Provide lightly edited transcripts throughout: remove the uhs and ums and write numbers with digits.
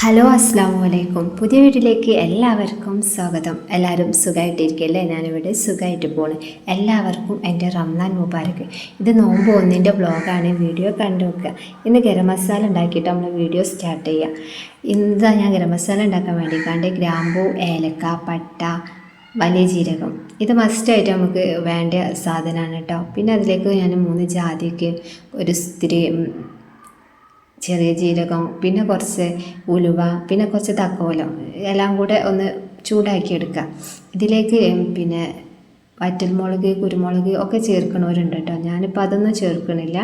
Hello അസ്സാം വലൈക്കും. പുതിയ വീട്ടിലേക്ക് എല്ലാവർക്കും സ്വാഗതം. എല്ലാവരും സുഖമായിട്ടിരിക്കുകയല്ലേ? ഞാനിവിടെ സുഖമായിട്ട് പോണ്. എല്ലാവർക്കും എൻ്റെ റംസാൻ മുബാരക്ക്. ഇത് നോമ്പ് ഒന്നിൻ്റെ വ്ളോഗാണ്. വീഡിയോ കണ്ടു വെക്കുക. ഇന്ന് ഗരം മസാല ഉണ്ടാക്കിയിട്ട് നമ്മൾ വീഡിയോ സ്റ്റാർട്ട് ചെയ്യാം. ഇന്ന് ഞാൻ ഗരം മസാല ഉണ്ടാക്കാൻ വേണ്ടിയിട്ടാണ്ട് ഗ്രാമ്പൂ, ഏലക്ക, പട്ട, വലിയ ജീരകം ഇത് മസ്റ്റായിട്ട് നമുക്ക് വേണ്ട സാധനമാണ് കേട്ടോ. പിന്നെ അതിലേക്ക് ഞാൻ 3 ജാതിക്ക്, ഒരു ഇത്തിരി ചെറിയ ജീരകം, പിന്നെ കുറച്ച് ഉലുവ, പിന്നെ കുറച്ച് തക്കോലം എല്ലാം കൂടെ ഒന്ന് ചൂടാക്കിയെടുക്കുക. ഇതിലേക്ക് പിന്നെ വറ്റൽമുളക്, കുരുമുളക് ഒക്കെ ചേർക്കണവരുണ്ട് കേട്ടോ. ഞാനിപ്പോൾ അതൊന്നും ചേർക്കണില്ല.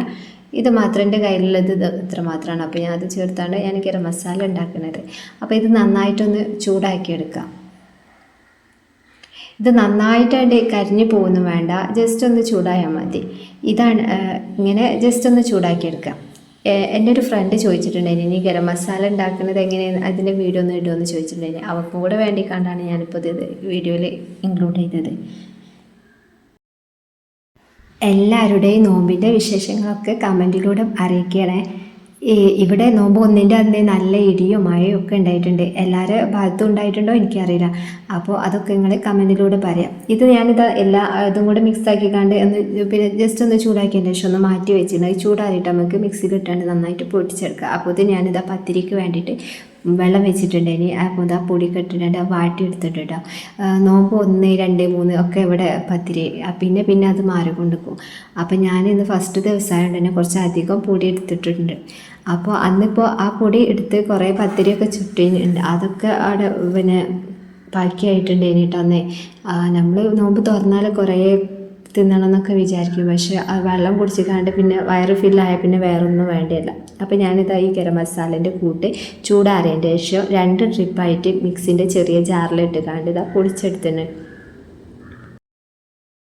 ഇത് മാത്രം എൻ്റെ കയ്യിലുള്ളത് ഇത്ര മാത്രമാണ്. അപ്പോൾ ഞാൻ അത് ചേർത്താണ് ഞാൻ ഗരം മസാല ഉണ്ടാക്കുന്നത്. അപ്പോൾ ഇത് നന്നായിട്ടൊന്ന് ചൂടാക്കിയെടുക്കാം. ഇത് നന്നായിട്ട് കരിഞ്ഞു പോകുന്നു വേണ്ട, ജസ്റ്റ് ഒന്ന് ചൂടായാൽ മതി. ഇതാണ് ഇങ്ങനെ ജസ്റ്റ് ഒന്ന് ചൂടാക്കിയെടുക്കാം. എൻ്റെ ഒരു ഫ്രണ്ട് ചോദിച്ചിട്ടുണ്ടായിരുന്നു ഇനി ഗരം മസാല ഉണ്ടാക്കുന്നത് എങ്ങനെയാണ്, അതിൻ്റെ വീഡിയോ ഒന്ന് ഇടുമെന്ന് ചോദിച്ചിട്ടുണ്ടായിരുന്നു. അവർക്കും കൂടെ വേണ്ടി കണ്ടാണ് ഞാനിപ്പോൾ ഇത് വീഡിയോയിൽ ഇൻക്ലൂഡ് ചെയ്തത്. എല്ലാവരുടെയും നോമ്പിൻ്റെ വിശേഷങ്ങളൊക്കെ കമൻറ്റിലൂടെ അറിയിക്കണേ. ഇവിടെ നോമ്പ് ഒന്നിൻ്റെ അന്ന് നല്ല ഇടിയും മഴയും ഒക്കെ ഉണ്ടായിട്ടുണ്ട്. എല്ലാവരുടെ ഭാഗത്തും ഉണ്ടായിട്ടുണ്ടോ എനിക്കറിയില്ല. അപ്പോൾ അതൊക്കെ നിങ്ങൾ കമൻറ്റിലൂടെ പറയാം. ഇത് ഞാനിത് ഇതും കൂടെ മിക്സ് ആക്കിക്കാണ്ട് ഒന്ന് പിന്നെ ജസ്റ്റ് ഒന്ന് ചൂടാക്കിയതിന് ശേഷം ഒന്ന് മാറ്റി വെച്ചിട്ടുണ്ട്. ചൂടാറിയിട്ട് നമുക്ക് മിക്സിയിൽ ഇട്ടാണ്ട് നന്നായിട്ട് പൊടിച്ചെടുക്കുക. അപ്പോൾ ഇത് ഞാനിതാ പത്തിരിക്ക് വേണ്ടിയിട്ട് വെള്ളം വെച്ചിട്ടുണ്ട്. ഇനി അപ്പോൾ ഇതാ പൊടിയൊക്കെ ഇട്ടിട്ടുണ്ട്, വാട്ടി എടുത്തിട്ടുണ്ട്. നോമ്പ് 1, 2, 3 ഒക്കെ ഇവിടെ പത്തിരി, പിന്നെ അത് മാറിക്കൊണ്ടിരിക്കും. അപ്പോൾ ഞാനിന്ന് ഫസ്റ്റ് ദിവസമായതുകൊണ്ട് തന്നെ കുറച്ച് അധികം പൊടി എടുത്തിട്ടുണ്ട്. അപ്പോൾ അന്നിപ്പോൾ ആ പൊടി എടുത്ത് കുറേ പത്തിരിയൊക്കെ ചുട്ടിട്ടുണ്ട്. അതൊക്കെ അവിടെ പിന്നെ ബാക്കിയായിട്ടുണ്ട്. ഇനിയിട്ട് അന്നേ നമ്മൾ നോമ്പ് തുറന്നാൽ കുറേ തിന്നണം എന്നൊക്കെ വിചാരിക്കും. പക്ഷേ വെള്ളം കുടിച്ചിക്കാണ്ട് പിന്നെ വയറ് ഫില്ലായ പിന്നെ വേറൊന്നും വേണ്ടിയല്ല. അപ്പോൾ ഞാനിതാ ഈ ഗരം മസാലേൻ്റെ കൂട്ട് ചൂടാറിയതിൻ്റെ ശേഷം 2 ട്രിപ്പായിട്ട് മിക്സിൻ്റെ ചെറിയ ജാറിലിട്ട് കാണ്ട് ഇതാ പൊടിച്ചെടുത്തിന്.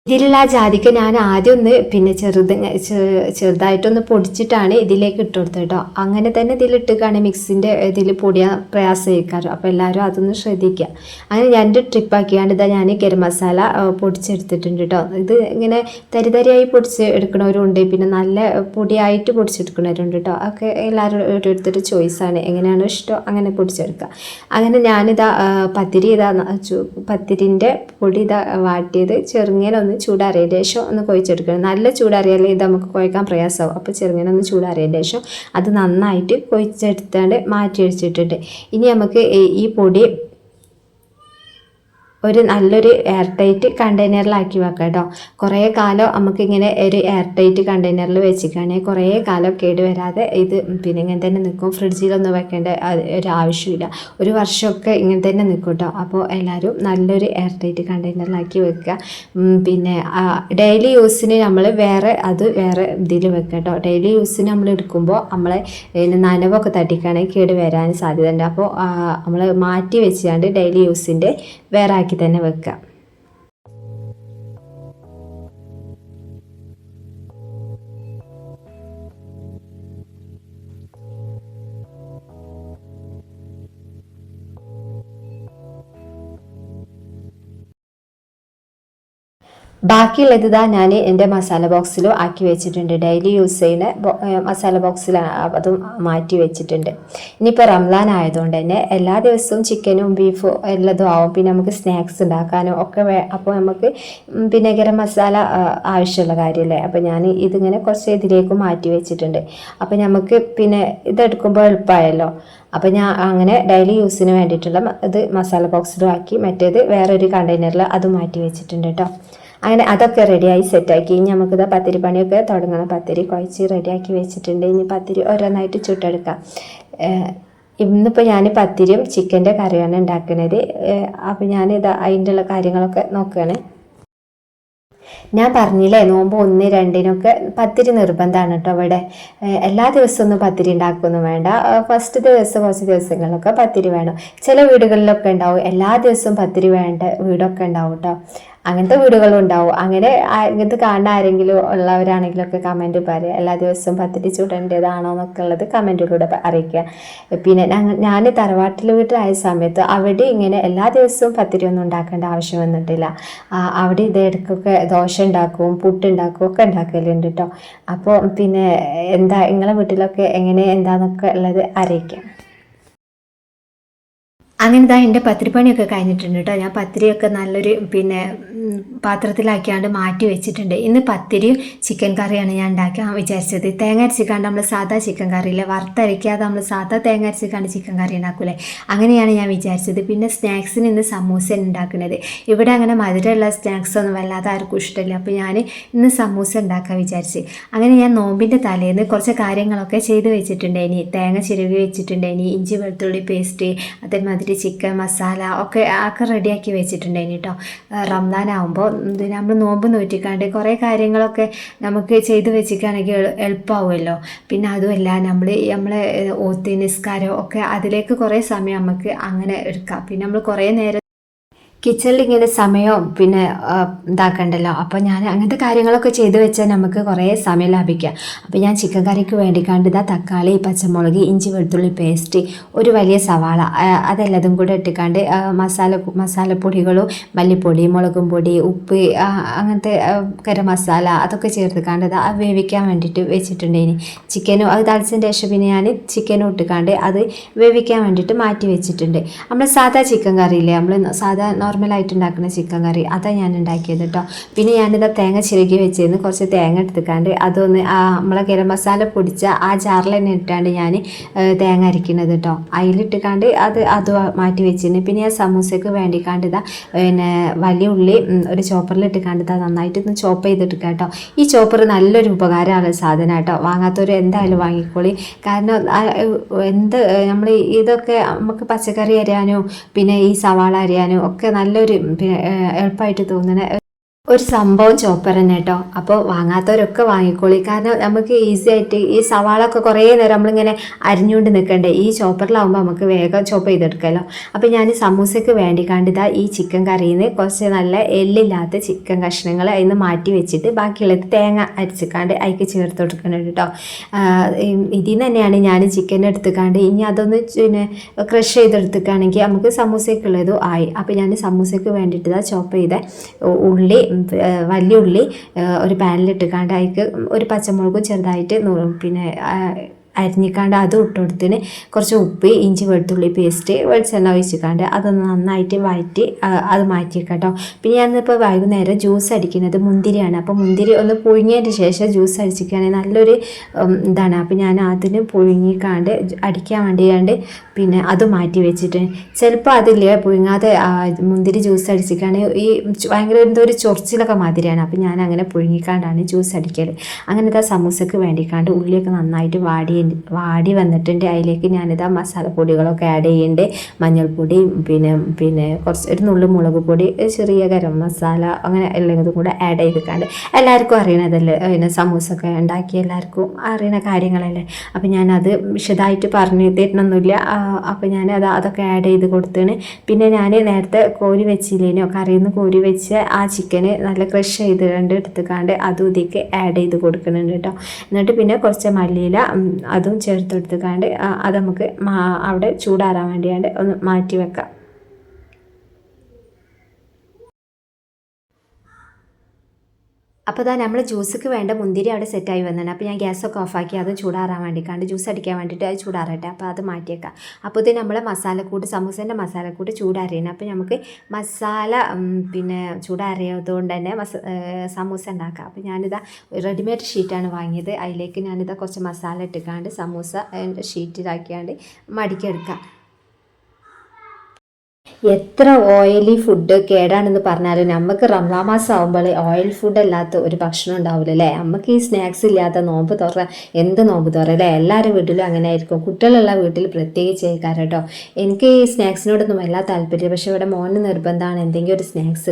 ഇതിലുള്ള ജാതിക്ക ഞാൻ ആദ്യം ഒന്ന് പിന്നെ ചെറുതായിട്ടൊന്ന് പൊടിച്ചിട്ടാണ് ഇതിലേക്ക് ഇട്ട് കൊടുത്തത് കേട്ടോ. അങ്ങനെ തന്നെ ഇതിലിട്ടുകയാണ് മിക്സിൻ്റെ ഇതിൽ പൊടിയാൻ പ്രയാസമായിരിക്കാറ്. അപ്പോൾ എല്ലാവരും അതൊന്ന് ശ്രദ്ധിക്കുക. അങ്ങനെ 2 ട്രിപ്പാക്കിയാണ്ട് ഇതാ ഞാൻ ഗരം മസാല പൊടിച്ചെടുത്തിട്ടുണ്ട് കേട്ടോ. ഇത് ഇങ്ങനെ തരിതരിയായി പൊടിച്ച് എടുക്കണവരുണ്ട്, പിന്നെ നല്ല പൊടിയായിട്ട് പൊടിച്ചെടുക്കണവരുണ്ട് കേട്ടോ. ഒക്കെ എല്ലാവരും ഓരോരുത്തരുടെ ചോയ്സാണ്, എങ്ങനെയാണോ ഇഷ്ടം അങ്ങനെ പൊടിച്ചെടുക്കുക. അങ്ങനെ ഞാനിതാ പത്തിരിൻ്റെ പൊടി ഇതാ വാട്ടിയത് ചെറുങ്ങനെ ഒന്ന് ചൂടാറിയതിന് ശേഷം ഒന്ന് കുഴച്ചെടുക്കണം. നല്ല ചൂടാറിയാൽ ഇത് നമുക്ക് കുഴക്കാൻ പ്രയാസമാവും. അപ്പോൾ ചെറുങ്ങനെ ഒന്ന് ചൂടാറിയതിന് ശേഷം അത് നന്നായിട്ട് കുഴച്ചെടുത്താണ്ട് മാറ്റി വെച്ചിട്ടുണ്ട്. ഇനി നമുക്ക് ഈ പൊടി ഒരു നല്ലൊരു എയർ ടൈറ്റ് കണ്ടെയ്നറിലാക്കി വെക്കാം കേട്ടോ. കുറേ കാലം നമുക്കിങ്ങനെ ഒരു എയർ ടൈറ്റ് കണ്ടെയ്നറിൽ വെച്ചിട്ടാണെങ്കിൽ കുറേ കാലം കേടുവരാതെ ഇത് പിന്നെ ഇങ്ങനെ തന്നെ നിൽക്കും. ഫ്രിഡ്ജിലൊന്നും വെക്കേണ്ട ഒരു ആവശ്യമില്ല. 1 വർഷമൊക്കെ ഇങ്ങനെ തന്നെ നിൽക്കും കേട്ടോ. അപ്പോൾ എല്ലാവരും നല്ലൊരു എയർ ടൈറ്റ് കണ്ടെയ്നറിലാക്കി വെക്കുക. പിന്നെ ഡെയിലി യൂസിന് നമ്മൾ വേറെ ഇതിൽ വെക്കുക കേട്ടോ. ഡെയിലി യൂസിന് നമ്മൾ എടുക്കുമ്പോൾ നമ്മളെ നനവൊക്കെ തട്ടിക്കുകയാണെങ്കിൽ കേട് വരാൻ സാധ്യതയുണ്ട്. അപ്പോൾ നമ്മൾ മാറ്റി വെച്ചാണ്ട് ഡെയിലി യൂസിൻ്റെ വേറെ ആക്കി തന്നെ വെക്കുക. ബാക്കിയുള്ളത് ഇതാ ഞാൻ എൻ്റെ മസാല ബോക്സിലും ആക്കി വെച്ചിട്ടുണ്ട്. ഡെയിലി യൂസ് ചെയ്യുന്ന മസാല ബോക്സിൽ അതും മാറ്റി വെച്ചിട്ടുണ്ട്. ഇനിയിപ്പോൾ റംസാൻ ആയതുകൊണ്ട് തന്നെ എല്ലാ ദിവസവും ചിക്കനും ബീഫും എല്ലതും ആവും. പിന്നെ നമുക്ക് സ്നാക്സ് ഉണ്ടാക്കാനും ഒക്കെ അപ്പോൾ നമുക്ക് പിന്നെ ഗരം മസാല ആവശ്യമുള്ള കാര്യമല്ലേ. അപ്പോൾ ഞാൻ ഇതിങ്ങനെ കുറച്ച് ഇതിലേക്ക് മാറ്റി വെച്ചിട്ടുണ്ട്. അപ്പോൾ നമുക്ക് പിന്നെ ഇതെടുക്കുമ്പോൾ എളുപ്പമായല്ലോ. അപ്പോൾ ഞാൻ അങ്ങനെ ഡെയിലി യൂസിന് വേണ്ടിയിട്ടുള്ള ഇത് മസാല ബോക്സിലും ആക്കി, മറ്റേത് വേറൊരു കണ്ടെയ്നറിൽ അത് മാറ്റി വെച്ചിട്ടുണ്ട് കേട്ടോ. അങ്ങനെ അതൊക്കെ റെഡിയായി സെറ്റാക്കി. ഇനി നമുക്കിത് പത്തിരി പണിയൊക്കെ തുടങ്ങണം. പത്തിരി കുഴച്ച് റെഡിയാക്കി വെച്ചിട്ടുണ്ട്. ഇനി പത്തിരി ഓരോന്നായിട്ട് ചുട്ടെടുക്കാം. ഇന്നിപ്പോൾ ഞാൻ പത്തിരിയും ചിക്കൻ്റെ കറിയാണ് ഉണ്ടാക്കുന്നത്. അപ്പോൾ ഞാനിത് അതിൻ്റെ ഉള്ള കാര്യങ്ങളൊക്കെ നോക്കുകയാണ്. ഞാൻ പറഞ്ഞില്ലേ നോമ്പ് 1, 2 പത്തിരി നിർബന്ധമാണ് കേട്ടോ. ഇവിടെ എല്ലാ ദിവസമൊന്നും പത്തിരി ഉണ്ടാക്കുകയൊന്നും വേണ്ട. ഫസ്റ്റ് ദിവസം കുറച്ച് ദിവസങ്ങളിലൊക്കെ പത്തിരി വേണം. ചില വീടുകളിലൊക്കെ ഉണ്ടാവും എല്ലാ ദിവസവും പത്തിരി വേണ്ട വീടൊക്കെ ഉണ്ടാവും കേട്ടോ. അങ്ങനത്തെ വീടുകളും ഉണ്ടാവും. അങ്ങനെ ഇത് കാണുന്ന ആരെങ്കിലും ഉള്ളവരാണെങ്കിലൊക്കെ കമൻറ്റ് പറയുക. എല്ലാ ദിവസവും പത്തിരി ചുടേണ്ടതാണോ എന്നൊക്കെ ഉള്ളത് കമൻറ്റിലൂടെ അറിയിക്കുക. പിന്നെ ഞാൻ തറവാട്ടിൽ വീട്ടിലായ സമയത്ത് അവിടെ ഇങ്ങനെ എല്ലാ ദിവസവും പത്തിരി ഒന്നും ഉണ്ടാക്കേണ്ട ആവശ്യം വന്നിട്ടില്ല. അവിടെ ഇടയ്ക്കൊക്കെ ദോശ ഉണ്ടാക്കും, പുട്ടുണ്ടാക്കും ഒക്കെ ഉണ്ടാക്കലുണ്ട് കേട്ടോ. അപ്പോൾ പിന്നെ നിങ്ങളെ വീട്ടിലൊക്കെ എങ്ങനെ എന്താണെന്നൊക്കെ ഉള്ളത് അറിയിക്കാം. അങ്ങനെ ഇതാ എൻ്റെ പത്തിരിപ്പണിയൊക്കെ കഴിഞ്ഞിട്ടുണ്ട് കേട്ടോ. ഞാൻ പത്തിരിയൊക്കെ നല്ലൊരു പാത്രത്തിലാക്കിയാണ്ട് മാറ്റി വെച്ചിട്ടുണ്ട്. ഇന്ന് പത്തിരിയും ചിക്കൻ കറിയാണ് ഞാൻ ഉണ്ടാക്കാൻ വിചാരിച്ചത്. തേങ്ങ അരച്ചിക്കാണ്ട് നമ്മൾ സാധാ ചിക്കൻ കറിയില്ലേ, വറുത്തരയ്ക്കാതെ നമ്മൾ സാധാ തേങ്ങ അരച്ചിക്കാണ്ട് ചിക്കൻ കറി ഉണ്ടാക്കൂലേ, അങ്ങനെയാണ് ഞാൻ വിചാരിച്ചത്. പിന്നെ സ്നാക്സിന് ഇന്ന് സമൂസ ഉണ്ടാക്കുന്നത്. ഇവിടെ അങ്ങനെ മധുരമുള്ള സ്നാക്സ് ഒന്നും വല്ലാതെ ആർക്കും ഇഷ്ടമില്ല. അപ്പോൾ ഞാൻ ഇന്ന് സമൂസ ഉണ്ടാക്കാൻ വിചാരിച്ച്. അങ്ങനെ ഞാൻ നോമ്പിൻ്റെ തലേന്ന് കുറച്ച് കാര്യങ്ങളൊക്കെ ചെയ്ത് വെച്ചിട്ടുണ്ടായിനി. തേങ്ങ ചിരവി വെച്ചിട്ടുണ്ടായിനി, ഇഞ്ചി വെളുത്തുള്ളി പേസ്റ്റ്, അതേമാതിരി ചിക്കൻ മസാല ഒക്കെ റെഡിയാക്കി വെച്ചിട്ടുണ്ടായിനി കേട്ടോ. റംസാനാകുമ്പോൾ നമ്മൾ നോമ്പ് നോറ്റിക്കാണ്ട് കുറേ കാര്യങ്ങളൊക്കെ നമുക്ക് ചെയ്ത് വെച്ചിട്ടാണെങ്കിൽ എളുപ്പമാവുമല്ലോ. പിന്നെ അതുമല്ല നമ്മളെ ഓത്ത് നിസ്കാരം ഒക്കെ അതിലേക്ക് കുറേ സമയം നമുക്ക് അങ്ങനെ എടുക്കാം. പിന്നെ നമ്മൾ കുറേ നേരം കിച്ചണിൽ ഇങ്ങനെ സമയവും ഇതാക്കണ്ടല്ലോ. അപ്പോൾ ഞാൻ അങ്ങനത്തെ കാര്യങ്ങളൊക്കെ ചെയ്ത് വെച്ചാൽ നമുക്ക് കുറേ സമയം ലാഭിക്കാം. അപ്പോൾ ഞാൻ ചിക്കൻ കറിക്ക് വേണ്ടിക്കാണ്ട് തക്കാളി, പച്ചമുളക്, ഇഞ്ചി വെളുത്തുള്ളി പേസ്റ്റ്, ഒരു വലിയ സവാള, അതെല്ലാതും കൂടെ ഇട്ടിക്കാണ്ട് മസാലപ്പൊടികളും മല്ലിപ്പൊടി, മുളകും പൊടി, ഉപ്പ്, അങ്ങനത്തെ ഗരം മസാല അതൊക്കെ ചേർത്തിക്കാണ്ട് അത് വേവിക്കാൻ വേണ്ടിയിട്ട് വെച്ചിട്ടുണ്ടേനി. ചിക്കനും അത് തളിച്ചതിൻ്റെ ശേഷം പിന്നെ ഞാൻ ചിക്കനും ഇട്ടിക്കാണ്ട് അത് വേവിക്കാൻ വേണ്ടിയിട്ട് മാറ്റി വെച്ചിട്ടുണ്ട്. നമ്മൾ സാധാ ചിക്കൻ കറിയില്ലേ, നമ്മൾ സാധാ നോർമലായിട്ട് ഉണ്ടാക്കുന്ന ചിക്കൻ കറി അതാണ് ഞാൻ ഉണ്ടാക്കിയത് കേട്ടോ. പിന്നെ ഞാനിത് തേങ്ങ ചിരകി വെച്ചിരുന്നു. കുറച്ച് തേങ്ങ എടുത്തിക്കാണ്ട് അതൊന്ന് നമ്മളെ ഗരം മസാല പൊടിച്ച ആ ജാറിൽ തന്നെ ഇട്ടാണ്ട് ഞാൻ തേങ്ങ അരിക്കുന്നത് കേട്ടോ. അതിലിട്ടിക്കാണ്ട് അത് മാറ്റി വെച്ചിരുന്നു. പിന്നെ ഞാൻ സമൂസയ്ക്ക് വേണ്ടിക്കാണ്ട് വലിയ ഉള്ളി ഒരു ചോപ്പറിൽ ഇട്ടിക്കാണ്ട് നന്നായിട്ടൊന്ന് ചോപ്പ് ചെയ്തിട്ട് കേട്ടോ. ഈ ചോപ്പർ നല്ലൊരു ഉപകാരമാണ് സാധനം കേട്ടോ. വാങ്ങാത്തവർ എന്തായാലും വാങ്ങിക്കോളി. കാരണം നമ്മൾ ഇതൊക്കെ നമുക്ക് പച്ചക്കറി അരിയാനോ പിന്നെ ഈ സവാള അരിയാനോ ഒക്കെ നല്ലൊരു എളുപ്പമായിട്ട് തോന്നുന്ന ഒരു സംഭവം ചോപ്പർ തന്നെ കേട്ടോ. അപ്പോൾ വാങ്ങാത്തവരൊക്കെ വാങ്ങിക്കോളി. കാരണം നമുക്ക് ഈസി ആയിട്ട് ഈ സവാളൊക്കെ കുറേ നേരം നമ്മളിങ്ങനെ അരിഞ്ഞുകൊണ്ട് നിൽക്കണ്ടേ, ഈ ചോപ്പറിലാവുമ്പോൾ നമുക്ക് വേഗം ചോപ്പ് ചെയ്തെടുക്കാമല്ലോ. അപ്പോൾ ഞാൻ സമൂസയ്ക്ക് വേണ്ടിക്കാണ്ടിതാ ഈ ചിക്കൻ കറിയിൽ നിന്ന് കുറച്ച് നല്ല എല്ലില്ലാത്ത ചിക്കൻ കഷ്ണങ്ങൾ അതിൽ നിന്ന് മാറ്റി വെച്ചിട്ട് ബാക്കിയുള്ളത് തേങ്ങ അരച്ചിക്കാണ്ട് അതിലേക്ക് ചേർത്ത് കൊടുക്കുന്നുണ്ട് കേട്ടോ. ഇതിൽ നിന്ന് തന്നെയാണ് ഞാൻ ചിക്കൻ എടുത്തുക്കാണ്ട് ഇനി അതൊന്ന് ക്രഷ് ചെയ്തെടുത്തിക്കുകയാണെങ്കിൽ നമുക്ക് സമൂസയ്ക്കുള്ളതും ആയി. അപ്പോൾ ഞാൻ സമൂസയ്ക്ക് വേണ്ടിയിട്ട് ചോപ്പ് ചെയ്ത ഉള്ളി, വലിയ ഉള്ളി ഒരു പാനിലിട്ടിക്കാണ്ട് അതിലേക്ക് ഒരു പച്ചമുളകും ചെറുതായിട്ട് അരിഞ്ഞിക്കാണ്ട് അതും ഇട്ട് കൊടുത്തിന്. കുറച്ച് ഉപ്പ്, ഇഞ്ചി വെളുത്തുള്ളി പേസ്റ്റ്, വെളിച്ചെണ്ണ ഒഴിച്ചിക്കാണ്ട് അതൊന്ന് നന്നായിട്ട് വഴറ്റി അത് മാറ്റിയേക്കാട്ടോ. പിന്നെ ഞാനിപ്പോൾ വൈകുന്നേരം ജ്യൂസ് അടിക്കുന്നത് മുന്തിരിയാണ്. അപ്പോൾ മുന്തിരി ഒന്ന് പുഴുങ്ങിയതിന് ശേഷം ജ്യൂസ് അടിച്ചിക്കുകയാണെങ്കിൽ നല്ലൊരു ഇതാണ്. അപ്പോൾ ഞാൻ അതിന് പുഴുങ്ങിക്കാണ്ട് അടിക്കാൻ വേണ്ടിയാണ്ട് പിന്നെ അത് മാറ്റി വെച്ചിട്ട് ചിലപ്പോൾ അതില്ല പുഴുങ്ങാതെ മുന്തിരി ജ്യൂസ് അടിച്ചിക്കുകയാണെങ്കിൽ ഈ ഭയങ്കര എന്തോ ഒരു ചൊറിച്ചിലൊക്കെ മാതിരിയാണ്. അപ്പോൾ ഞാൻ അങ്ങനെ പുഴുങ്ങിക്കാണ്ടാണ് ജ്യൂസ് അടിക്കൽ. അങ്ങനത്തെ സമൂസക്ക് വേണ്ടിക്കാണ്ട് ഉള്ളിയൊക്കെ നന്നായിട്ട് വാടി വന്നിട്ടുണ്ട്. അതിലേക്ക് ഞാനിതാ മസാലപ്പൊടികളൊക്കെ ആഡ് ചെയ്യുന്നുണ്ട്. മഞ്ഞൾപ്പൊടി, പിന്നെ കുറച്ച് ഒരു നുള്ളു മുളക് പൊടി, ചെറിയ ഗരം മസാല, അങ്ങനെ എല്ലാം കൂടെ ആഡ് ചെയ്തിട്ടാണ്ട് എല്ലാവർക്കും അറിയണതല്ലേ, പിന്നെ സമൂസൊക്കെ ഉണ്ടാക്കി എല്ലാവർക്കും അറിയണ കാര്യങ്ങളല്ലേ. അപ്പം ഞാനത് വിശദമായിട്ട് പറഞ്ഞു തരണമൊന്നുമില്ല. അപ്പോൾ അതൊക്കെ ആഡ് ചെയ്ത് കൊടുത്താണ്. പിന്നെ ഞാൻ നേരത്തെ കോരി വെച്ചില്ലേനോ, കറിയിൽ നിന്ന് കോരി വെച്ച് ആ ചിക്കന് നല്ല ക്രഷ് ചെയ്ത് എടുത്തുക്കാണ്ട് അതും ഇതിലേക്ക് ആഡ് ചെയ്ത് കൊടുക്കുന്നുണ്ട് കേട്ടോ. എന്നിട്ട് പിന്നെ കുറച്ച് മല്ലിയില അതും ചേർത്തെടുത്തുക്കാണ്ട് അത് നമുക്ക് അവിടെ ചൂടാറാൻ വേണ്ടിയാണ്ട് ഒന്ന് മാറ്റി വെക്കാം. അപ്പോൾ നമ്മൾ ജ്യൂസിക്ക് വേണ്ട മുന്തിരി അവിടെ സെറ്റായി വന്നിട്ടുണ്ട്. അപ്പോൾ ഞാൻ ഗ്യാസൊക്കെ ഓഫാക്കി അത് ചൂടാറാൻ വേണ്ടിക്കാണ്ട് ജ്യൂസ് അടിക്കാൻ വേണ്ടിയിട്ട് അത് ചൂടാറട്ടെ. അപ്പോൾ അത് മാറ്റിയേക്കാം. അപ്പോൾ ഇത് നമ്മളെ മസാലക്കൂട്ട്, സമൂസേൻ്റെ മസാലക്കൂട്ട് ചൂടാറിയാണ്. അപ്പോൾ നമുക്ക് മസാല ചൂടാറിയതുകൊണ്ട് തന്നെ സമൂസ ഉണ്ടാക്കാം. അപ്പോൾ ഞാനിതാ റെഡിമെയ്ഡ് ഷീറ്റാണ് വാങ്ങിയത്. അതിലേക്ക് ഞാനിതാ കുറച്ച് മസാല ഇട്ടിക്കാണ്ട് സമൂസ ഷീറ്റിലാക്കിയാണ്ട് മടിക്കെടുക്കാം. എത്ര ഓയിലി ഫുഡ് കേടാണെന്ന് പറഞ്ഞാലും നമുക്ക് റംസാൻ മാസം ആകുമ്പോൾ ഓയിൽ ഫുഡ് അല്ലാത്ത ഒരു ഭക്ഷണം ഉണ്ടാവില്ല അല്ലേ. നമുക്ക് ഈ സ്നാക്സ് ഇല്ലാത്ത നോമ്പ് തുറ എന്ത് നോമ്പ് തുറ അല്ലേ. എല്ലാവരും വീട്ടിലും അങ്ങനെ ആയിരിക്കും. കുട്ടികളുള്ള വീട്ടിൽ പ്രത്യേകിച്ച് കേൾക്കാറ് കേട്ടോ. എനിക്ക് ഈ സ്നാക്സിനോടൊന്നും വല്ലാത്ത താല്പര്യം. പക്ഷേ ഇവിടെ മോന് നിർബന്ധമാണ് എന്തെങ്കിലും ഒരു സ്നാക്സ്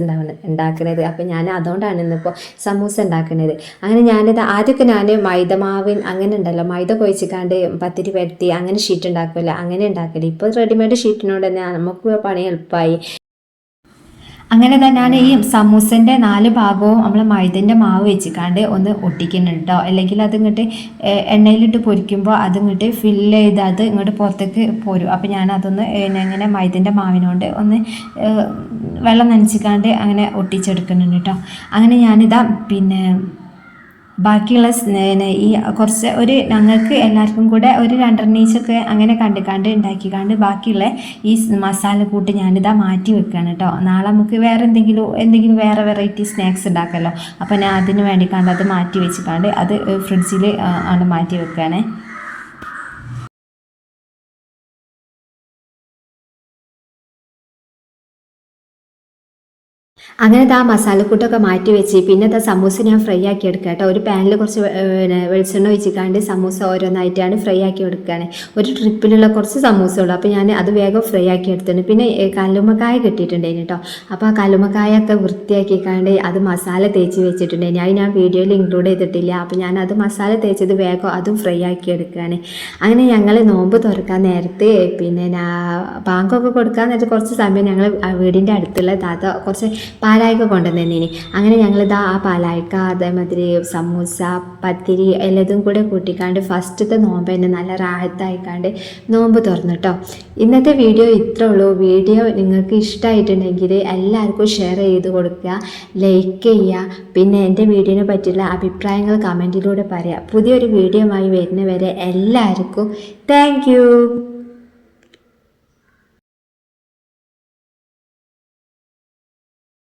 ഉണ്ടാക്കുന്നത്. അപ്പോൾ ഞാൻ അതുകൊണ്ടാണ് ഇന്നിപ്പോൾ സമൂസ ഉണ്ടാക്കുന്നത്. അങ്ങനെ ഞാനിത് ആദ്യമൊക്കെ ഞാൻ മൈദമാവിൻ അങ്ങനെ ഉണ്ടല്ലോ, മൈദ കുഴച്ചിക്കാണ്ട് പത്തിരി പരത്തി അങ്ങനെ ഷീറ്റ് ഉണ്ടാക്കില്ല, അങ്ങനെ ഉണ്ടാക്കില്ല. ഇപ്പോൾ റെഡിമെയ്ഡ് ഷീറ്റിനോട് തന്നെ നമുക്ക് പണി എളുപ്പമായി. അങ്ങനെ തന്നെ ഞാൻ ഈ സമൂസൻ്റെ 4 ഭാഗവും നമ്മൾ മൈദൻ്റെ മാവ് വെച്ചിക്കാണ്ട് ഒന്ന് ഒട്ടിക്കുന്നുണ്ട് കേട്ടോ. അല്ലെങ്കിൽ അതിങ്ങോട്ട് എണ്ണയിലിട്ട് പൊരിക്കുമ്പോൾ അതിങ്ങോട്ട് ഫില്ല് ചെയ്ത് അത് ഇങ്ങോട്ട് പുറത്തേക്ക് പോരും. അപ്പോൾ ഞാൻ അതൊന്ന് ഇങ്ങനെ മൈദൻ്റെ മാവിനോണ്ട് ഒന്ന് വെള്ളം നനച്ചിക്കാണ്ട് അങ്ങനെ ഒട്ടിച്ചെടുക്കുന്നുണ്ട് കേട്ടോ. അങ്ങനെ ഞാനിതാ ബാക്കിയുള്ള ഈ കുറച്ച് ഒരു ഞങ്ങൾക്ക് എല്ലാവർക്കും കൂടെ ഒരു 2 ഈച്ചൊക്കെ അങ്ങനെ കണ്ട് ഉണ്ടാക്കിക്കാണ്ട് ബാക്കിയുള്ള ഈ മസാല കൂട്ട് ഞാനിതാ മാറ്റി വെക്കുകയാണ് കേട്ടോ. നാളെ നമുക്ക് വേറെ എന്തെങ്കിലും വേറെ വെറൈറ്റി സ്നാക്സ് ഉണ്ടാക്കാമല്ലോ. അപ്പോൾ ഞാൻ അതിന് വേണ്ടിക്കാണ്ട് അത് മാറ്റി വെച്ചിക്കാണ്ട് അത് ഫ്രിഡ്ജിൽ ആണ് മാറ്റി വെക്കുകയാണ്. അങ്ങനെ ആ മസാലക്കൂട്ടൊക്കെ മാറ്റി വെച്ച് പിന്നെ സമൂസ ഞാൻ ഫ്രൈ ആക്കി എടുക്കുക കേട്ടോ. ഒരു പാനിൽ കുറച്ച് വെളിച്ചെണ്ണ ഒഴിച്ചിക്കാണ്ട് സമൂസ ഓരോന്നായിട്ടാണ് ഫ്രൈ ആക്കി എടുക്കുകയാണ്. ഒരു ട്രിപ്പിലുള്ള കുറച്ച് സമൂസ ഉള്ളൂ, അപ്പോൾ ഞാൻ അത് വേഗം ഫ്രൈ ആക്കി എടുത്തിട്ടുണ്ട്. പിന്നെ കല്ലുമ്മക്കായ കിട്ടിയിട്ടുണ്ടായിരുന്നു കേട്ടോ. അപ്പോൾ ആ കല്ലുമ്മക്കായൊക്കെ വൃത്തിയാക്കിക്കാണ്ട് അത് മസാല തേച്ച് വെച്ചിട്ടുണ്ടായിരുന്നു. അത് ഞാൻ വീഡിയോയിൽ ഇൻക്ലൂഡ് ചെയ്തിട്ടില്ല. അപ്പോൾ ഞാൻ അത് മസാല തേച്ചത് വേഗം അതും ഫ്രൈ ആക്കി എടുക്കുകയാണ്. അങ്ങനെ ഞങ്ങൾ നോമ്പ് തുറക്കാൻ നേരത്തെ പിന്നെ ബാങ്കൊക്കെ കൊടുക്കാൻ നേരത്തെ കുറച്ച് സമയം ഞങ്ങൾ വീടിൻ്റെ അടുത്തുള്ള താത്ത കുറച്ച് പാലായ്ക്ക കൊണ്ടുവന്നേനി. അങ്ങനെ ഞങ്ങളിതാ ആ പാലായ്ക്ക അതേമാതിരി സമൂസ പത്തിരി എല്ലാതും കൂടെ കൂട്ടിക്കാണ്ട് ഫസ്റ്റത്തെ നോമ്പ് തന്നെ നല്ല റാഹത്തായിക്കാണ്ട് നോമ്പ് തുറന്നു കേട്ടോ. ഇന്നത്തെ വീഡിയോ ഇത്രേ ഉള്ളൂ. വീഡിയോ നിങ്ങൾക്ക് ഇഷ്ടമായിട്ടുണ്ടെങ്കിൽ എല്ലാവർക്കും ഷെയർ ചെയ്ത് കൊടുക്കുക, ലൈക്ക് ചെയ്യുക. പിന്നെ എൻ്റെ വീഡിയോനെ പറ്റിയുള്ള അഭിപ്രായങ്ങൾ കമൻറ്റിലൂടെ പറയാം. പുതിയൊരു വീഡിയോയുമായി വരുന്നവരെ എല്ലാവർക്കും താങ്ക് യു.